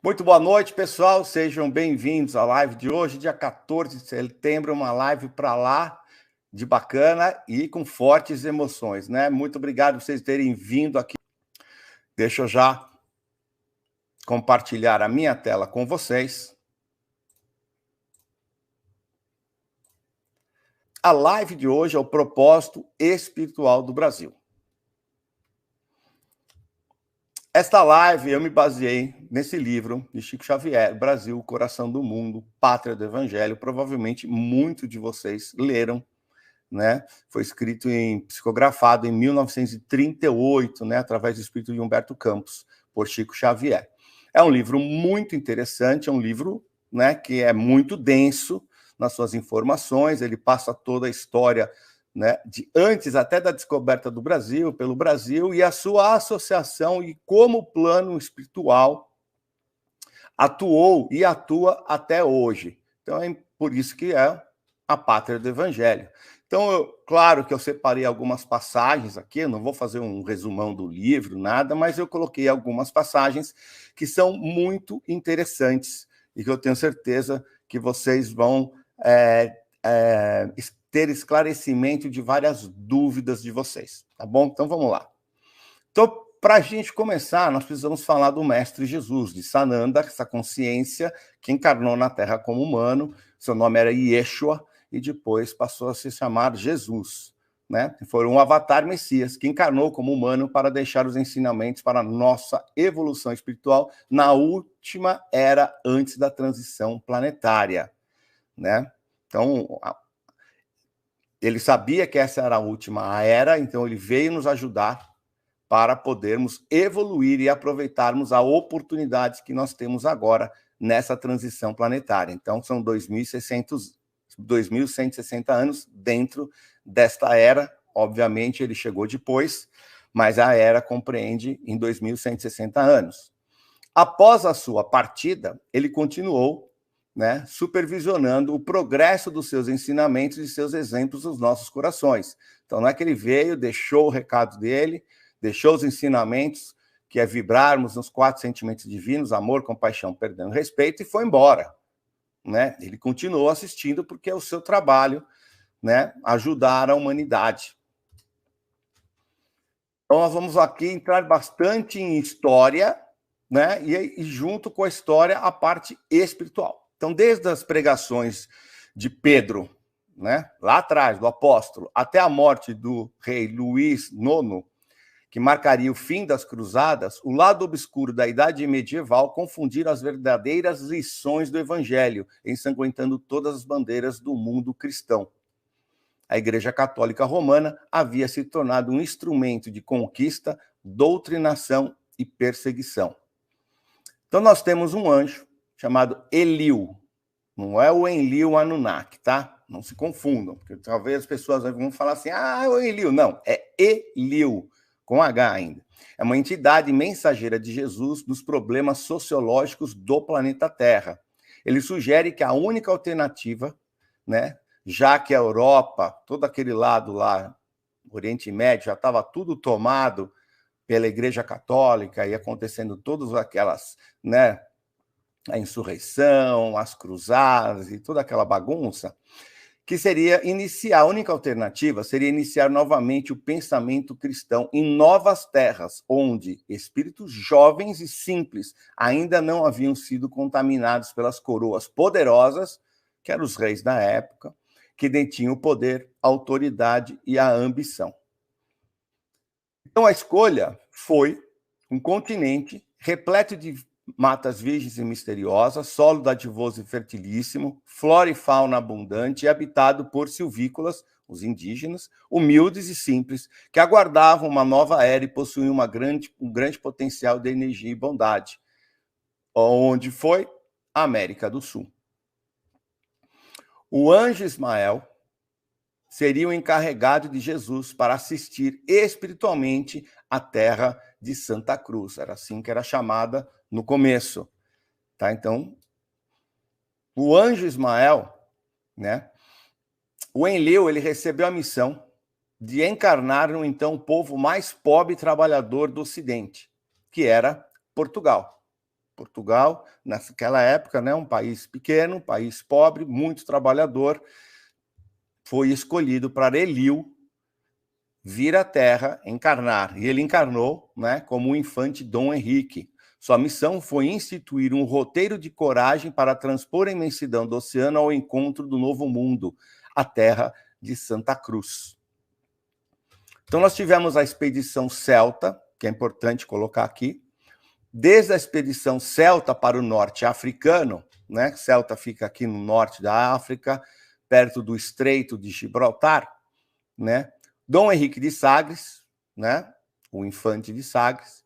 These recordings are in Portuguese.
Muito boa noite, pessoal. Sejam bem-vindos à live de hoje, dia 14 de setembro, uma live para lá de bacana e com fortes emoções, né? Muito obrigado por vocês terem vindo aqui. Deixa eu já compartilhar a minha tela com vocês. A live de hoje é o propósito espiritual do Brasil. Esta live eu me baseei nesse livro de Chico Xavier, Brasil, Coração do Mundo, Pátria do Evangelho. Provavelmente muitos de vocês leram, né? Foi escrito psicografado em 1938, né? Através do espírito de Humberto Campos, por Chico Xavier. É um livro muito interessante, é um livro, né, que é muito denso nas suas informações, ele passa toda a história, né, de antes até da descoberta do Brasil, pelo Brasil, e a sua associação e como o plano espiritual atuou e atua até hoje. Então é por isso que é a pátria do Evangelho. Então, claro que eu separei algumas passagens aqui, eu não vou fazer um resumão do livro, nada, mas eu coloquei algumas passagens que são muito interessantes e que eu tenho certeza que vocês vão ter esclarecimento de várias dúvidas de vocês, tá bom? Então, vamos lá. Então, para a gente começar, nós precisamos falar do Mestre Jesus, de Sananda, essa consciência que encarnou na Terra como humano, seu nome era Yeshua, e depois passou a se chamar Jesus, né? Foi um avatar Messias que encarnou como humano para deixar os ensinamentos para a nossa evolução espiritual na última era antes da transição planetária, né? Então, ele sabia que essa era a última era, então ele veio nos ajudar para podermos evoluir e aproveitarmos a oportunidade que nós temos agora nessa transição planetária. Então, são 2.160 anos dentro desta era. Obviamente, ele chegou depois, mas a era compreende em 2.160 anos. Após a sua partida, ele continuou, né, supervisionando o progresso dos seus ensinamentos e seus exemplos nos nossos corações. Então, não é que ele veio, deixou o recado dele, deixou os ensinamentos, que é vibrarmos nos 4 sentimentos divinos, amor, compaixão, perdão e respeito, e foi embora, né? Ele continuou assistindo porque é o seu trabalho, né, ajudar a humanidade. Então, nós vamos aqui entrar bastante em história, né? E junto com a história, a parte espiritual. Então, desde as pregações de Pedro, né, lá atrás, do apóstolo, até a morte do rei Luís IX, que marcaria o fim das cruzadas, o lado obscuro da idade medieval confundiram as verdadeiras lições do evangelho, ensanguentando todas as bandeiras do mundo cristão. A Igreja Católica Romana havia se tornado um instrumento de conquista, doutrinação e perseguição. Então, nós temos um anjo chamado Eliu. Não é o Enlil Anunnaki, tá? Não se confundam, porque talvez as pessoas vão falar assim, é o Enlil. Não, é Eliu, com H ainda. É uma entidade mensageira de Jesus nos problemas sociológicos do planeta Terra. Ele sugere que a única alternativa, né, já que a Europa, todo aquele lado lá, Oriente Médio, já estava tudo tomado pela Igreja Católica e acontecendo todas aquelas, né, a insurreição, as cruzadas e toda aquela bagunça, que seria iniciar, a única alternativa seria iniciar novamente o pensamento cristão em novas terras, onde espíritos jovens e simples ainda não haviam sido contaminados pelas coroas poderosas, que eram os reis da época, que detinham o poder, a autoridade e a ambição. Então a escolha foi um continente repleto de matas virgens e misteriosas, solo dadivoso e fertilíssimo, flora e fauna abundante e habitado por silvícolas, os indígenas, humildes e simples, que aguardavam uma nova era e possuíam um grande potencial de energia e bondade. Onde foi? A América do Sul. O anjo Ismael seria o encarregado de Jesus para assistir espiritualmente a terra de Santa Cruz. Era assim que era chamada no começo. Tá? Então, o anjo Ismael, né? O Enlil, ele recebeu a missão de encarnar no então o povo mais pobre e trabalhador do Ocidente, que era Portugal. Portugal, naquela época, né, um país pequeno, um país pobre, muito trabalhador, foi escolhido para Elil vir à Terra, encarnar. E ele encarnou, né, como o infante Dom Henrique. Sua missão foi instituir um roteiro de coragem para transpor a imensidão do oceano ao encontro do novo mundo, a terra de Santa Cruz. Então, nós tivemos a expedição celta, que é importante colocar aqui, desde a expedição celta para o norte africano, né? Celta fica aqui no norte da África, perto do Estreito de Gibraltar, né? Dom Henrique de Sagres, né? O infante de Sagres,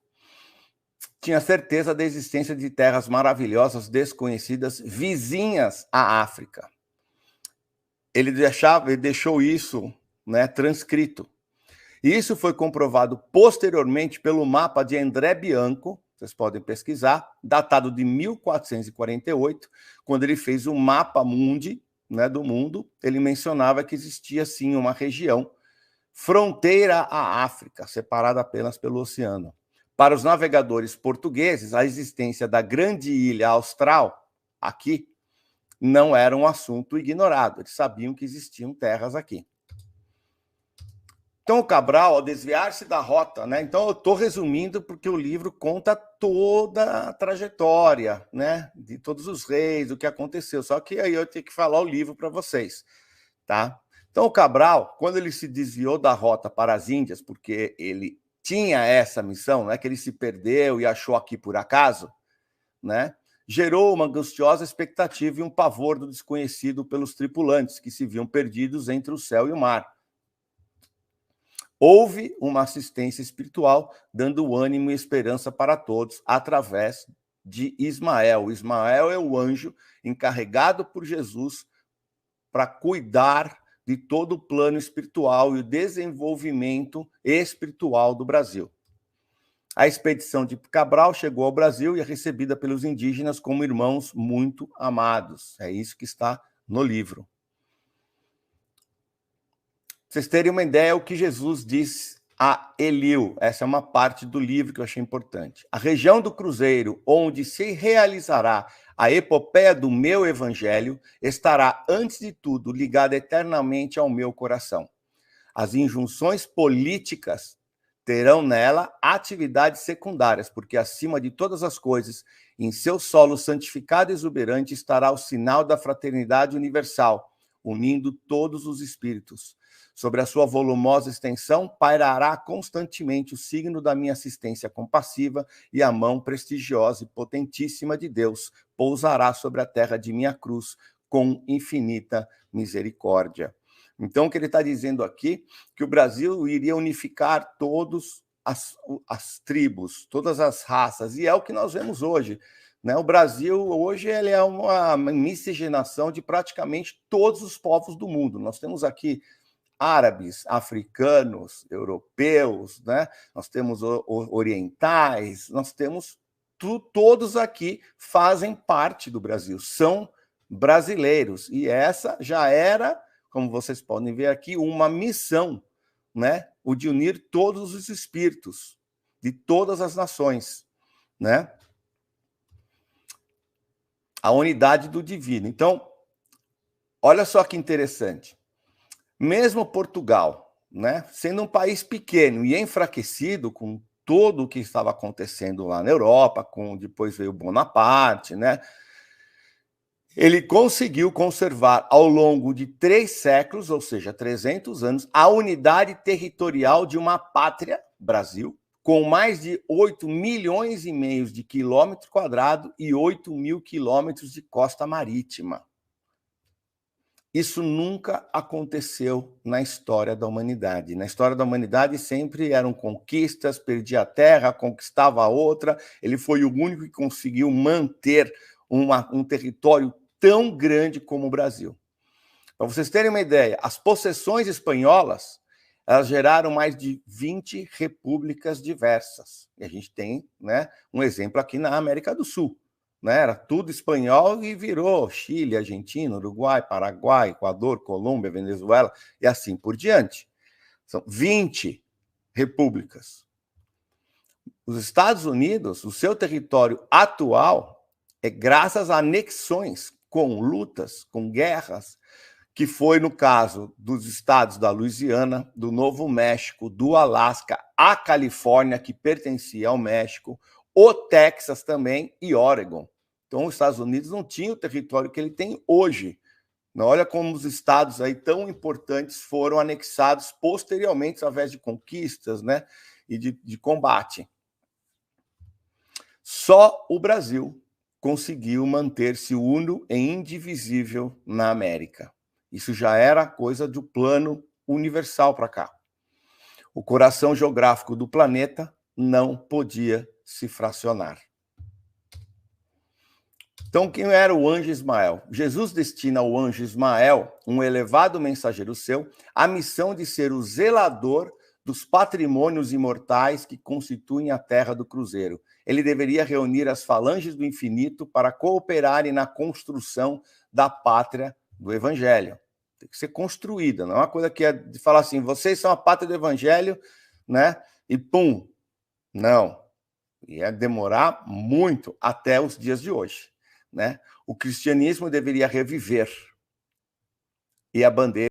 tinha certeza da existência de terras maravilhosas, desconhecidas, vizinhas à África. Ele deixou isso, né, transcrito. E isso foi comprovado posteriormente pelo mapa de André Bianco, vocês podem pesquisar, datado de 1448, quando ele fez o mapa mundi, né, do mundo. Ele mencionava que existia, sim, uma região fronteira à África, separada apenas pelo oceano. Para os navegadores portugueses, a existência da grande ilha austral, aqui, não era um assunto ignorado. Eles sabiam que existiam terras aqui. Então, o Cabral, ao desviar-se da rota, né? Então, eu estou resumindo porque o livro conta toda a trajetória, né? De todos os reis, o que aconteceu. Só que aí eu tenho que falar o livro para vocês, tá? Então, o Cabral, quando ele se desviou da rota para as Índias, porque ele tinha essa missão, né? Que ele se perdeu e achou aqui por acaso, né? Gerou uma angustiosa expectativa e um pavor do desconhecido pelos tripulantes, que se viam perdidos entre o céu e o mar. Houve uma assistência espiritual, dando ânimo e esperança para todos, através de Ismael. Ismael é o anjo encarregado por Jesus para cuidar de todo o plano espiritual e o desenvolvimento espiritual do Brasil. A expedição de Cabral chegou ao Brasil e é recebida pelos indígenas como irmãos muito amados. É isso que está no livro. Vocês terem uma ideia, o que Jesus disse a Elil. Essa é uma parte do livro que eu achei importante. A região do Cruzeiro, onde se realizará a epopeia do meu evangelho, estará, antes de tudo, ligada eternamente ao meu coração. As injunções políticas terão nela atividades secundárias, porque acima de todas as coisas, em seu solo santificado e exuberante, estará o sinal da fraternidade universal, unindo todos os espíritos. Sobre a sua volumosa extensão, pairará constantemente o signo da minha assistência compassiva e a mão prestigiosa e potentíssima de Deus pousará sobre a terra de minha cruz com infinita misericórdia. Então, o que ele está dizendo aqui, que o Brasil iria unificar todas as tribos, todas as raças, e é o que nós vemos hoje. Né? O Brasil, hoje, ele é uma miscigenação de praticamente todos os povos do mundo. Nós temos aqui árabes, africanos, europeus, né? Nós temos orientais, nós temos todos aqui fazem parte do Brasil, são brasileiros. E essa já era, como vocês podem ver aqui, uma missão, né? O de unir todos os espíritos de todas as nações, né? A unidade do divino. Então, olha só que interessante. Mesmo Portugal, né, sendo um país pequeno e enfraquecido com tudo o que estava acontecendo lá na Europa, depois veio Bonaparte, né, ele conseguiu conservar ao longo de 3 séculos, ou seja, 300 anos, a unidade territorial de uma pátria, Brasil, com mais de 8 milhões e meio de quilômetros quadrados e 8 mil quilômetros de costa marítima. Isso nunca aconteceu na história da humanidade. Na história da humanidade sempre eram conquistas, perdia a terra, conquistava a outra. Ele foi o único que conseguiu manter um território tão grande como o Brasil. Para vocês terem uma ideia, as possessões espanholas, elas geraram mais de 20 repúblicas diversas. E a gente tem, né, um exemplo aqui na América do Sul. Né? Era tudo espanhol e virou Chile, Argentina, Uruguai, Paraguai, Equador, Colômbia, Venezuela e assim por diante. São 20 repúblicas. Os Estados Unidos, o seu território atual, é graças a anexões, com lutas, com guerras, que foi no caso dos estados da Louisiana, do Novo México, do Alasca, a Califórnia, que pertencia ao México, o Texas também e Oregon. Então, os Estados Unidos não tinham o território que ele tem hoje. Olha como os estados aí tão importantes foram anexados posteriormente através de conquistas, né, e de combate. Só o Brasil conseguiu manter-se uno e indivisível na América. Isso já era coisa do plano universal para cá. O coração geográfico do planeta não podia se fracionar. Então, quem era o anjo Ismael? Jesus destina ao anjo Ismael, um elevado mensageiro seu, a missão de ser o zelador dos patrimônios imortais que constituem a terra do cruzeiro. Ele deveria reunir as falanges do infinito para cooperarem na construção da pátria do evangelho. Tem que ser construída, não é uma coisa que é de falar assim, vocês são a pátria do evangelho, né? E pum. Não. Ia demorar muito até os dias de hoje. Né? O cristianismo deveria reviver e a bandeira